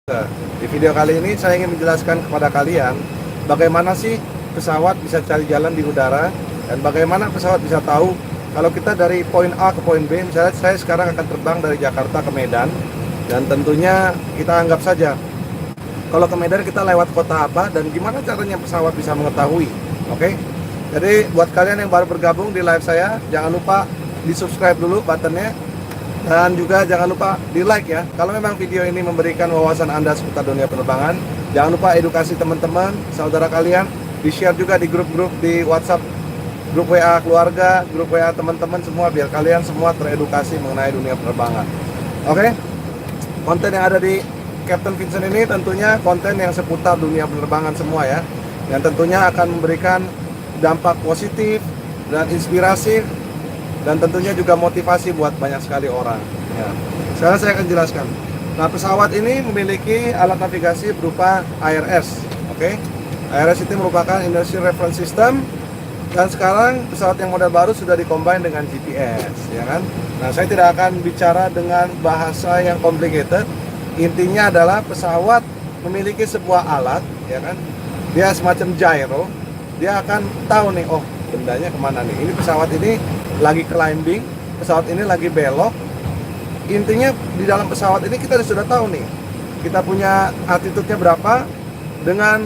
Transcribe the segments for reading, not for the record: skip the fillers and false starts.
Di video kali ini saya ingin menjelaskan kepada kalian bagaimana sih pesawat bisa cari jalan di udara dan bagaimana pesawat bisa tahu kalau kita dari poin A ke poin B. Misalnya saya sekarang akan terbang dari Jakarta ke Medan, dan tentunya kita anggap saja kalau ke Medan kita lewat kota apa dan gimana caranya pesawat bisa mengetahui. Oke? Jadi buat kalian yang baru bergabung di live saya, jangan lupa di subscribe dulu buttonnya. Dan juga jangan lupa di like ya. Kalau memang video ini memberikan wawasan Anda seputar dunia penerbangan, jangan lupa edukasi teman-teman, saudara kalian, di share juga di grup-grup di WhatsApp, grup WA keluarga, grup WA teman-teman semua, biar kalian semua teredukasi mengenai dunia penerbangan. Oke? Konten yang ada di Captain Vincent ini tentunya konten yang seputar dunia penerbangan semua ya, yang tentunya akan memberikan dampak positif dan inspirasi, dan tentunya juga motivasi buat banyak sekali orang ya. Sekarang saya akan jelaskan. Nah, pesawat ini memiliki alat navigasi berupa IRS. Oke? IRS itu merupakan Inertial Reference System, dan sekarang pesawat yang model baru sudah dikombin dengan GPS ya kan. Nah, saya tidak akan bicara dengan bahasa yang complicated. Intinya adalah pesawat memiliki sebuah alat ya kan, dia semacam gyro. Dia akan tahu nih, oh bendanya kemana nih, ini pesawat ini lagi climbing, pesawat ini lagi belok. Intinya di dalam pesawat ini kita sudah tahu nih, kita punya altitude-nya berapa, dengan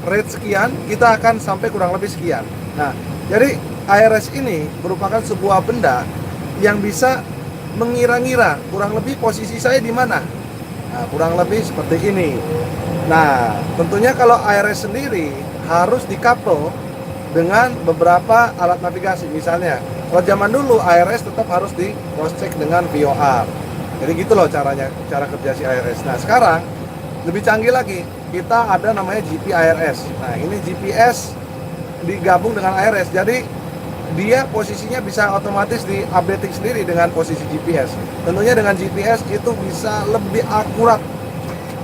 rate sekian kita akan sampai kurang lebih sekian. Nah, jadi IRS ini merupakan sebuah benda yang bisa mengira-ngira kurang lebih posisi saya di mana. Nah, kurang lebih seperti ini. Nah, tentunya kalau IRS sendiri harus di-couple dengan beberapa alat navigasi. Misalnya, kalau zaman dulu IRS tetap harus di cross check dengan VOR. Jadi gitu loh caranya, cara kerja si IRS. Nah, sekarang lebih canggih lagi. Kita ada namanya GPIRS. Nah, ini GPS digabung dengan IRS. Jadi dia posisinya bisa otomatis di updating sendiri dengan posisi GPS. Tentunya dengan GPS itu bisa lebih akurat.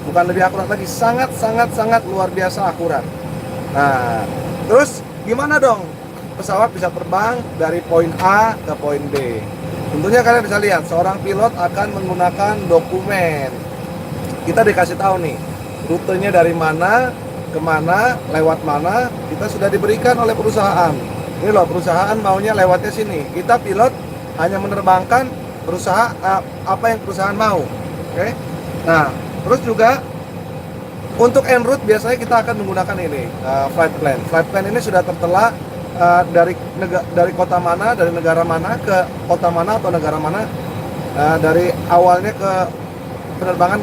Bukan lebih akurat lagi, sangat luar biasa akurat. Nah, terus gimana dong pesawat bisa terbang dari poin A ke poin B? Tentunya kalian bisa lihat, seorang pilot akan menggunakan dokumen. Kita dikasih tahu nih, rutenya dari mana, kemana, lewat mana, kita sudah diberikan oleh perusahaan. Ini loh, perusahaan maunya lewatnya sini. Kita pilot hanya menerbangkan perusahaan apa yang perusahaan mau. Oke? Nah, terus juga untuk en route biasanya kita akan menggunakan ini flight plan. Flight plan ini sudah tertera dari kota mana, dari negara mana ke kota mana atau negara mana, dari awalnya ke penerbangan,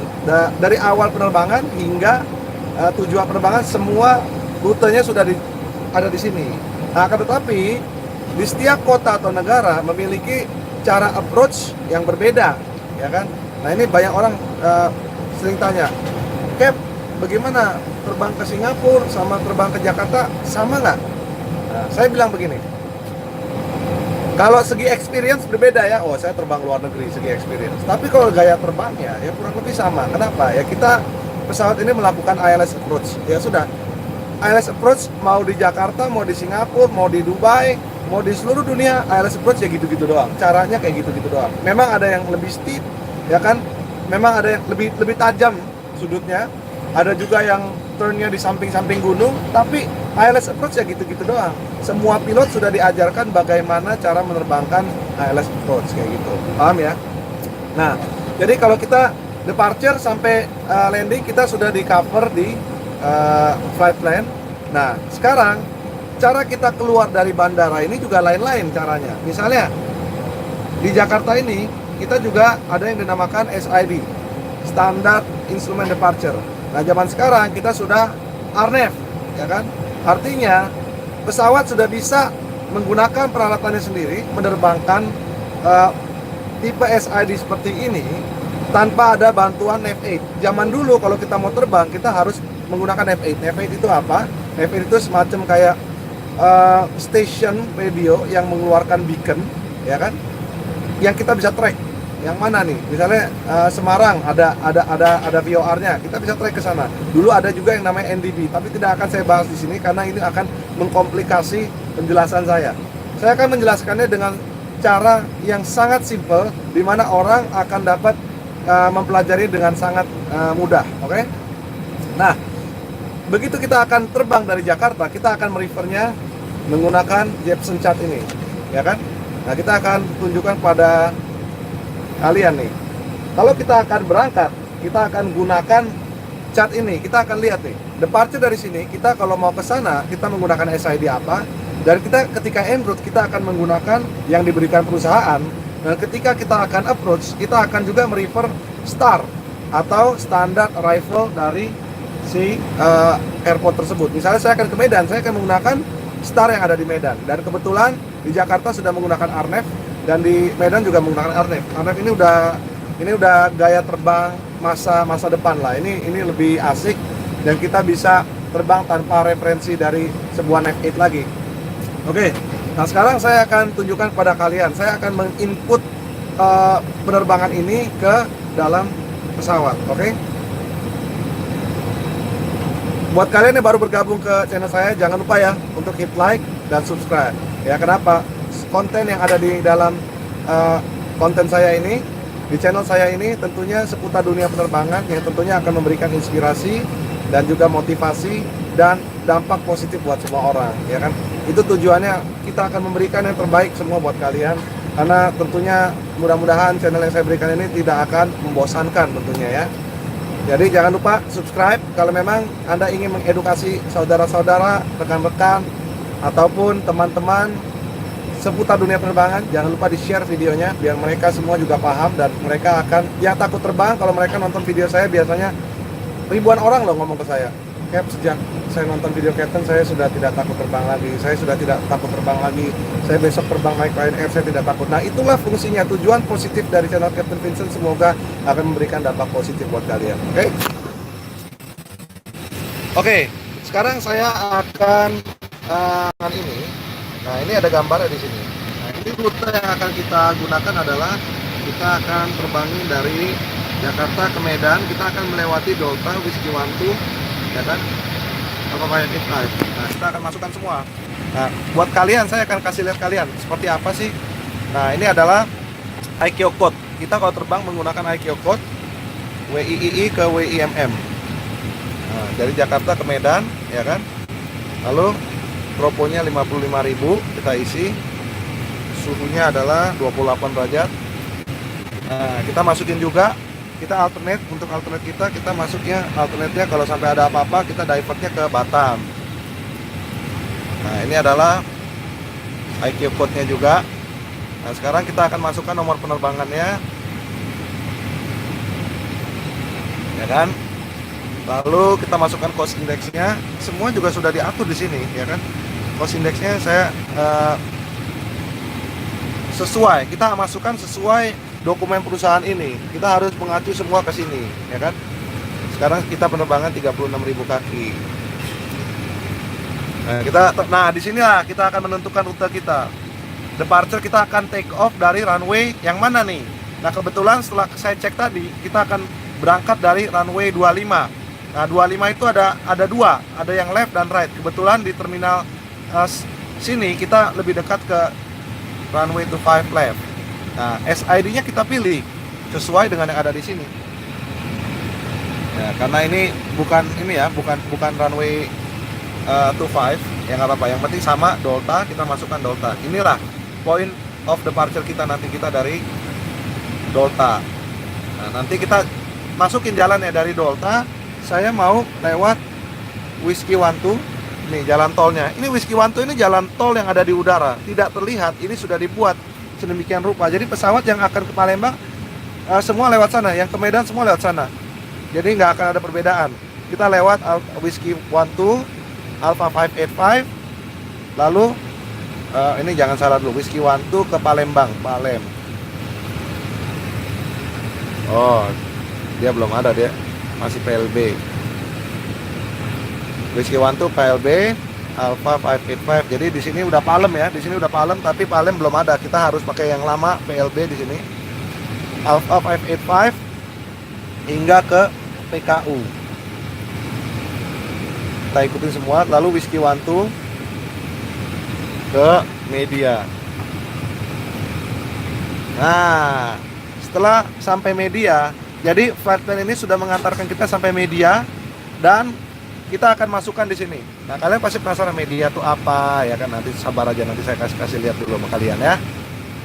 dari awal penerbangan hingga tujuan penerbangan, semua rutenya sudah ada di sini. Nah, akan tetapi di setiap kota atau negara memiliki cara approach yang berbeda, ya kan? Nah, ini banyak orang sering tanya, Cap, bagaimana terbang ke Singapura sama terbang ke Jakarta sama nggak? Nah, saya bilang begini, kalau segi experience berbeda ya, oh saya terbang luar negeri segi experience. Tapi kalau gaya terbangnya ya kurang lebih sama. Kenapa? Ya kita pesawat ini melakukan ILS approach. Ya sudah, ILS approach mau di Jakarta, mau di Singapura, mau di Dubai, mau di seluruh dunia, ILS approach ya gitu-gitu doang. Caranya kayak gitu-gitu doang. Memang ada yang lebih steep, ya kan? Memang ada yang lebih tajam sudutnya. Ada juga yang turnnya di samping-samping gunung, tapi ILS approach ya gitu-gitu doang. Semua pilot sudah diajarkan bagaimana cara menerbangkan ILS approach kayak gitu. Paham ya? Nah, jadi kalau kita departure sampai landing kita sudah di cover di flight plan. Nah, sekarang cara kita keluar dari bandara ini juga lain-lain caranya. Misalnya di Jakarta ini kita juga ada yang dinamakan SID, Standard Instrument Departure. Nah, zaman sekarang kita sudah RNAV, ya kan? Artinya pesawat sudah bisa menggunakan peralatannya sendiri menerbangkan tipe SID seperti ini tanpa ada bantuan nav8. Zaman dulu kalau kita mau terbang kita harus menggunakan nav8. nav8 itu apa? nav8 itu semacam kayak station radio yang mengeluarkan beacon, ya kan? Yang kita bisa track. Yang mana nih? Misalnya Semarang ada VOR-nya, kita bisa track ke sana. Dulu ada juga yang namanya NDB, tapi tidak akan saya bahas di sini karena ini akan mengkomplikasi penjelasan saya. Saya akan menjelaskannya dengan cara yang sangat simpel, di mana orang akan dapat mempelajari dengan sangat mudah, oke? Nah, begitu kita akan terbang dari Jakarta, kita akan merefernya menggunakan Jeppesen chart ini, ya kan? Nah, kita akan tunjukkan pada kalian nih. Kalau kita akan berangkat, kita akan gunakan chart ini. Kita akan lihat nih, departure dari sini. Kita kalau mau ke sana, kita menggunakan SID apa? Dan kita ketika en route, kita akan menggunakan yang diberikan perusahaan. Dan ketika kita akan approach, kita akan juga merefer STAR atau standard arrival dari si airport tersebut. Misalnya saya akan ke Medan, saya akan menggunakan STAR yang ada di Medan. Dan kebetulan di Jakarta sudah menggunakan Arnef dan di Medan juga menggunakan Arnef. Arnef ini udah gaya terbang masa depan lah. Ini lebih asik dan kita bisa terbang tanpa referensi dari sebuah Nav 8 lagi. Oke. Nah, sekarang saya akan tunjukkan pada kalian. Saya akan menginput penerbangan ini ke dalam pesawat, oke? Buat kalian yang baru bergabung ke channel saya, jangan lupa ya untuk hit like dan subscribe. Ya, kenapa? Konten yang ada di dalam konten saya ini, di channel saya ini tentunya seputar dunia penerbangan yang tentunya akan memberikan inspirasi dan juga motivasi dan dampak positif buat semua orang, ya kan? Itu tujuannya, kita akan memberikan yang terbaik semua buat kalian, karena tentunya mudah-mudahan channel yang saya berikan ini tidak akan membosankan tentunya ya. Jadi jangan lupa subscribe kalau memang Anda ingin mengedukasi saudara-saudara, rekan-rekan, ataupun teman-teman seputar dunia penerbangan. Jangan lupa di-share videonya biar mereka semua juga paham dan mereka akan, yang takut terbang, kalau mereka nonton video saya biasanya ribuan orang loh ngomong ke saya, Cap, sejak saya nonton video Captain saya sudah tidak takut terbang lagi, saya sudah tidak takut terbang lagi, saya besok terbang naik Lion Air, saya tidak takut. Nah, itulah fungsinya, tujuan positif dari channel Captain Vincent, semoga akan memberikan dampak positif buat kalian. Oke, sekarang saya akan ini. Nah, ini ada gambarnya di sini. Nah, ini rute yang akan kita gunakan adalah kita akan terbangin dari Jakarta ke Medan. Kita akan melewati Delta, Whiskey 12, ya kan? Apa Lion Air. Nah, kita akan masukkan semua. Nah, buat kalian saya akan kasih lihat kalian seperti apa sih. Nah, ini adalah ICAO code. Kita kalau terbang menggunakan ICAO code WIII ke WIMM. Nah, dari Jakarta ke Medan, ya kan? Lalu proponya 55.000 kita isi. Suhunya adalah 28 derajat. Nah, kita masukin juga, kita alternate, untuk alternate kita masuknya alternate-nya kalau sampai ada apa-apa kita divertnya ke Batam. Nah, ini adalah ICAO code-nya juga. Nah, sekarang kita akan masukkan nomor penerbangannya, ya kan? Lalu kita masukkan cost index-nya. Semua juga sudah diatur di sini, ya kan? Cost index-nya saya sesuai, kita masukkan sesuai dokumen perusahaan ini. Kita harus mengacu semua ke sini, ya kan? Sekarang kita penerbangan 36.000 kaki. Nah, di sinilah kita akan menentukan rute kita. Departure kita akan take off dari runway yang mana nih? Nah, kebetulan setelah saya cek tadi, kita akan berangkat dari runway 25. Nah, 25 itu ada dua, ada yang left dan right. Kebetulan di terminal sini kita lebih dekat ke runway 25 left. Nah, SID-nya kita pilih sesuai dengan yang ada di sini. Ya, karena ini bukan runway 25, ya nggak apa-apa. Yang penting sama Delta, kita masukkan Delta. Inilah point of departure kita, nanti kita dari Delta. Nah, nanti kita masukin jalannya dari Delta. Saya mau lewat Whiskey 12. Nih jalan tolnya. Ini Whiskey 12 ini jalan tol yang ada di udara. Tidak terlihat, ini sudah dibuat sedemikian rupa. Jadi pesawat yang akan ke Palembang semua lewat sana, yang ke Medan semua lewat sana. Jadi nggak akan ada perbedaan. Kita lewat Whiskey 12, Alpha 585. Lalu ini jangan salah dulu, Whiskey 12 ke Palembang, Palem. Oh, dia belum ada, dia masih PLB. Whiskey 12 PLB, Alpha 585. Jadi di sini udah Palem ya, di sini udah Palem, tapi Palem belum ada. Kita harus pakai yang lama PLB di sini. Alpha 585 hingga ke PKU. Kita ikutin semua. Lalu Whiskey 12 ke Media. Nah, setelah sampai Media, Jadi flight plan ini sudah mengantarkan kita sampai media dan kita akan masukkan di sini. Nah, kalian pasti penasaran media itu apa ya kan? Nanti sabar aja, nanti saya kasih lihat dulu sama kalian ya.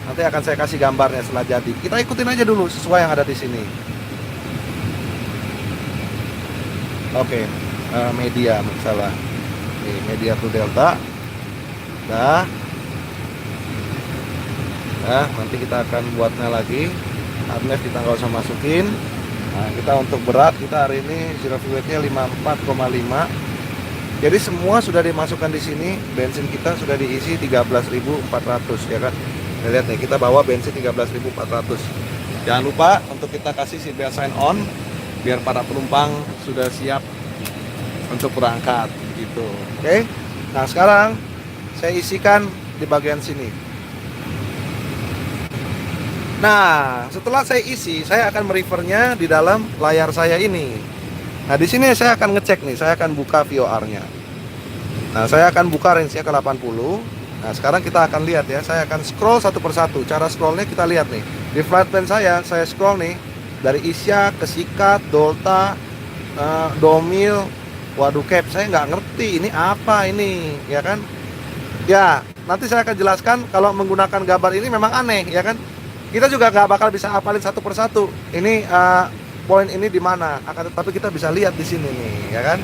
Nanti akan saya kasih gambarnya setelah jadi. Kita ikutin aja dulu sesuai yang ada di sini. Oke, media misalnya. Oke, media to Delta. Nah, nanti kita akan buatnya lagi. Armless kita nggak usah masukin. Nah, kita untuk berat kita hari ini zero fuel weight-nya 54,5. Jadi semua sudah dimasukkan di sini. Bensin kita sudah diisi 13.400 ya kan. Lihat nih, kita bawa bensin 13.400. Jangan lupa untuk kita kasih seatbelt sign on biar para penumpang sudah siap untuk berangkat gitu. Oke. Nah, sekarang saya isikan di bagian sini. Nah, setelah saya isi, saya akan merefernya di dalam layar saya ini. Nah, di sini saya akan ngecek nih, saya akan buka VOR-nya. Nah, saya akan buka range-nya ke 80. Nah, sekarang kita akan lihat ya, saya akan scroll satu persatu. Cara scrollnya kita lihat nih. Di flight plan saya scroll nih dari Isya ke Sikat, Delta, Domil, waduh cap, saya nggak ngerti ini apa ini, ya kan? Ya, nanti saya akan jelaskan kalau menggunakan gambar ini memang aneh, ya kan? Kita juga nggak bakal bisa hafalin satu persatu. Ini poin ini di mana? Akan tetapi kita bisa lihat di sini nih, ya kan?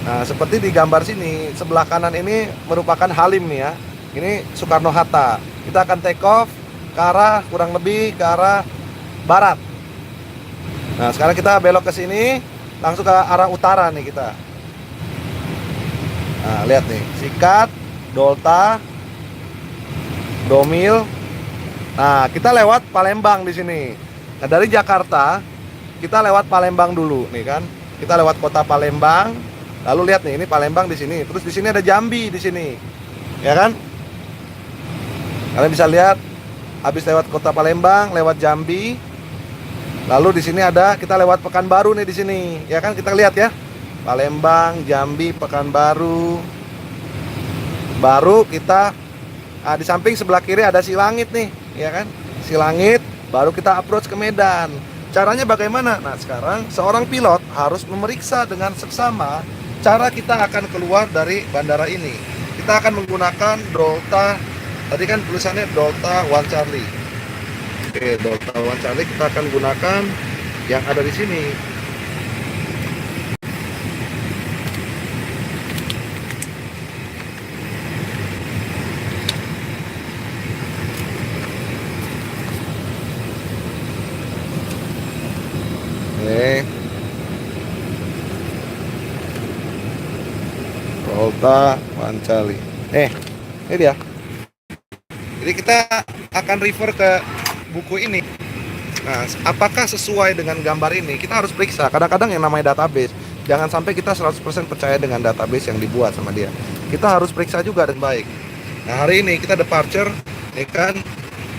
Nah, seperti di gambar sini, sebelah kanan ini merupakan Halim nih ya. Ini Soekarno Hatta. Kita akan take off ke arah kurang lebih ke arah barat. Nah, sekarang kita belok ke sini, langsung ke arah utara nih kita. Nah, lihat nih, Sikat, Delta, Domil. Nah, kita lewat Palembang di sini. Nah, dari Jakarta kita lewat Palembang dulu nih kan. Kita lewat kota Palembang. Lalu lihat nih, ini Palembang di sini. Terus di sini ada Jambi di sini. Ya kan? Kalian bisa lihat habis lewat kota Palembang, lewat Jambi. Lalu di sini ada kita lewat Pekanbaru nih di sini. Ya kan? Kita lihat ya. Palembang, Jambi, Pekanbaru. Baru kita di samping sebelah kiri ada Silangit nih. Ya kan, Silangit, baru kita approach ke Medan. Caranya bagaimana? Nah, sekarang seorang pilot harus memeriksa dengan seksama cara kita akan keluar dari bandara ini. Kita akan menggunakan Delta, tadi kan tulisannya Delta One Charlie. Oke, Delta One Charlie kita akan gunakan yang ada di sini. Delta One Charlie. Ini dia. Jadi kita akan refer ke buku ini. Nah, apakah sesuai dengan gambar ini? Kita harus periksa. Kadang-kadang yang namanya database, jangan sampai kita 100% percaya dengan database yang dibuat sama dia. Kita harus periksa juga dengan baik. Nah, hari ini kita departure, ini kan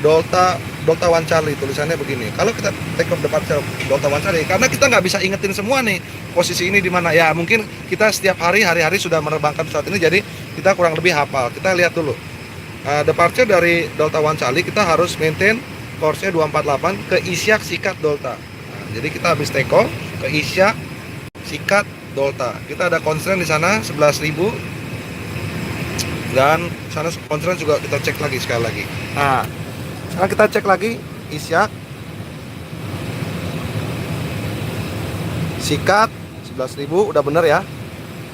Delta One Charlie, tulisannya begini. Kalau kita take off departure Delta One Charlie, karena kita nggak bisa ingetin semua nih posisi ini di mana. Ya mungkin kita setiap hari-hari sudah menerbangkan pesawat ini, jadi kita kurang lebih hafal. Kita lihat dulu. Departure dari Delta One Charlie, kita harus maintain course-nya 248 ke Isyak Sikat Delta. Nah, jadi kita habis take off ke Isyak Sikat Delta. Kita ada constraint di sana 11.000. Dan sana constraint juga kita cek lagi sekali lagi. Nah, sekarang kita cek lagi Isyak Sikat 11.000 udah bener ya,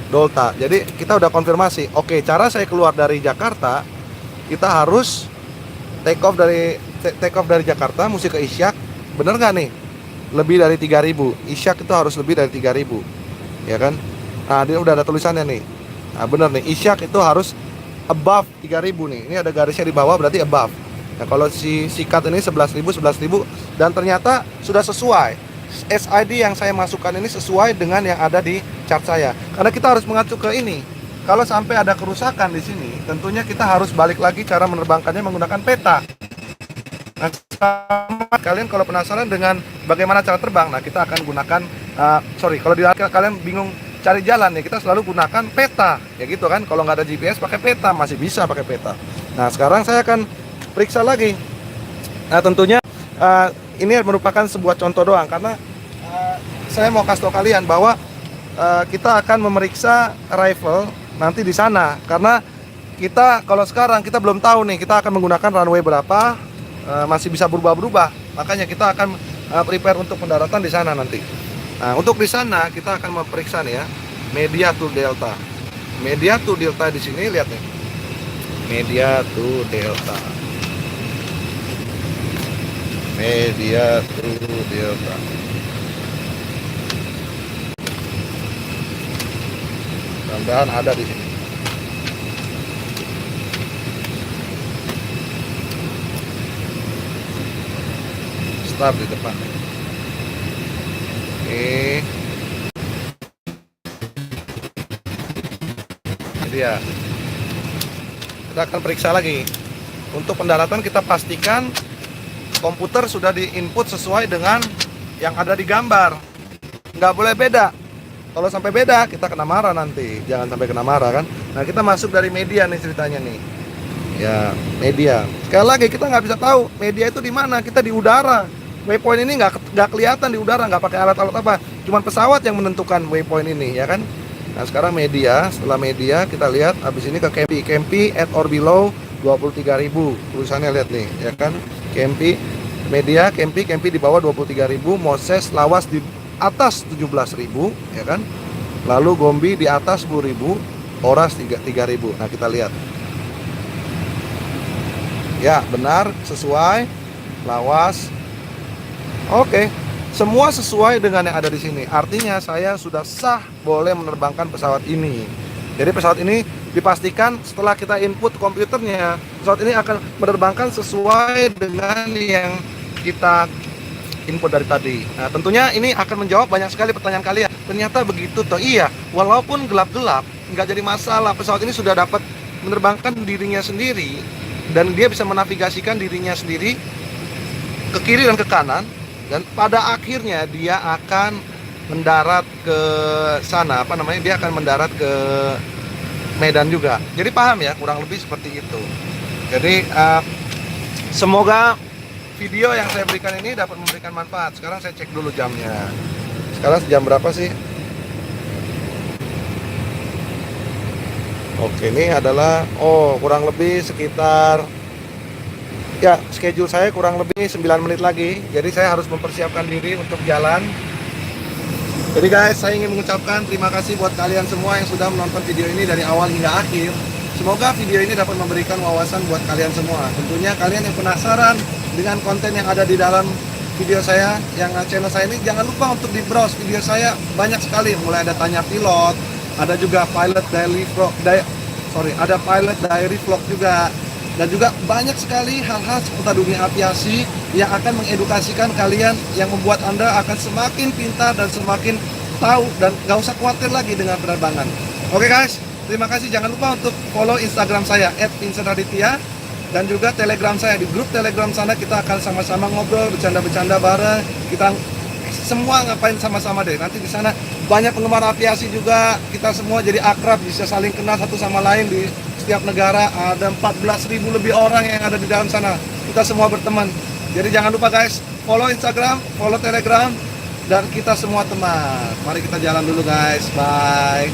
Delta. Jadi kita udah konfirmasi. Oke, cara saya keluar dari Jakarta, kita harus take off dari Jakarta mesti ke Isyak. Bener nggak nih? Lebih dari 3.000. Isyak itu harus lebih dari 3.000. Ya kan? Nah, dia udah ada tulisannya nih. Nah, bener nih, Isyak itu harus above 3.000 nih. Ini ada garisnya di bawah, berarti above. Nah, kalau si Sikat ini 11.000 dan ternyata sudah sesuai. SID yang saya masukkan ini sesuai dengan yang ada di chart saya. Karena kita harus mengacu ke ini. Kalau sampai ada kerusakan di sini, tentunya kita harus balik lagi cara menerbangkannya menggunakan peta. Nah, sama kalian kalau penasaran dengan bagaimana cara terbang, nah kita akan gunakan kalau kalian bingung cari jalan ya, kita selalu gunakan peta. Ya gitu kan, kalau nggak ada GPS pakai peta, masih bisa pakai peta. Nah, sekarang saya akan periksa lagi. Nah, tentunya ini merupakan sebuah contoh doang, karena saya mau kasih tahu kalian bahwa kita akan memeriksa arrival nanti di sana, karena kita kalau sekarang kita belum tahu nih kita akan menggunakan runway berapa, masih bisa berubah-berubah. Makanya kita akan prepare untuk pendaratan di sana nanti. Nah, untuk di sana kita akan memeriksa nih ya, media to delta. Media to delta di sini lihat nih. Media to delta. Media to delta. Mudah-mudahan ada di sini. Start di depan. Oke. Jadi ya, kita akan periksa lagi. Untuk pendaratan kita pastikan komputer sudah diinput sesuai dengan yang ada di gambar. Nggak boleh beda. Kalau sampai beda, kita kena marah nanti. Jangan sampai kena marah kan. Nah, kita masuk dari media nih ceritanya nih. Ya, media. Sekali lagi kita nggak bisa tahu media itu di mana. Kita di udara. Waypoint ini nggak kelihatan di udara, nggak pakai alat-alat apa. Cuman pesawat yang menentukan waypoint ini, ya kan? Nah, sekarang media. Setelah media kita lihat habis ini ke Kempi. Kempi at or below 23.000. Tulisannya lihat nih, ya kan? Kempi media, Kempi di bawah 23.000, Moses Lawas di atas 17.000, ya kan? Lalu Gombi di atas 10.000, Oras 3.000. Nah, kita lihat. Ya, benar, sesuai. Lawas. Oke. Semua sesuai dengan yang ada di sini. Artinya saya sudah sah boleh menerbangkan pesawat ini. Jadi pesawat ini dipastikan setelah kita input komputernya, pesawat ini akan menerbangkan sesuai dengan yang kita input dari tadi. Nah, tentunya ini akan menjawab banyak sekali pertanyaan kalian. Ternyata begitu toh. Iya, walaupun gelap-gelap nggak jadi masalah. Pesawat ini sudah dapat menerbangkan dirinya sendiri dan dia bisa menavigasikan dirinya sendiri ke kiri dan ke kanan, dan pada akhirnya dia akan mendarat ke sana, dia akan mendarat ke Medan juga. Jadi paham ya, kurang lebih seperti itu. Jadi semoga video yang saya berikan ini dapat memberikan manfaat. Sekarang saya cek dulu jamnya. Sekarang jam berapa sih? Oke, ini adalah kurang lebih sekitar, ya, schedule saya kurang lebih 9 menit lagi. Jadi saya harus mempersiapkan diri untuk jalan. Jadi guys, saya ingin mengucapkan terima kasih buat kalian semua yang sudah menonton video ini dari awal hingga akhir. Semoga video ini dapat memberikan wawasan buat kalian semua. Tentunya kalian yang penasaran dengan konten yang ada di dalam video saya, yang channel saya ini, jangan lupa untuk di browse video saya. Banyak sekali, mulai ada tanya pilot, ada juga pilot daily vlog, ada pilot diary vlog juga, dan juga banyak sekali hal-hal seputar dunia aviasi yang akan mengedukasikan kalian, yang membuat Anda akan semakin pintar dan semakin tahu dan gak usah khawatir lagi dengan penerbangan. Oke guys, terima kasih. Jangan lupa untuk follow Instagram saya @vincentraditya, dan juga Telegram saya. Di grup Telegram sana kita akan sama-sama ngobrol, bercanda-bercanda bareng. Kita semua ngapain sama-sama deh. Nanti di sana banyak penggemar aviasi juga. Kita semua jadi akrab, bisa saling kenal satu sama lain. Di setiap negara ada 14.000 lebih orang yang ada di dalam sana. Kita semua berteman. Jadi jangan lupa guys, follow Instagram, follow Telegram, dan kita semua teman. Mari kita jalan dulu guys. Bye.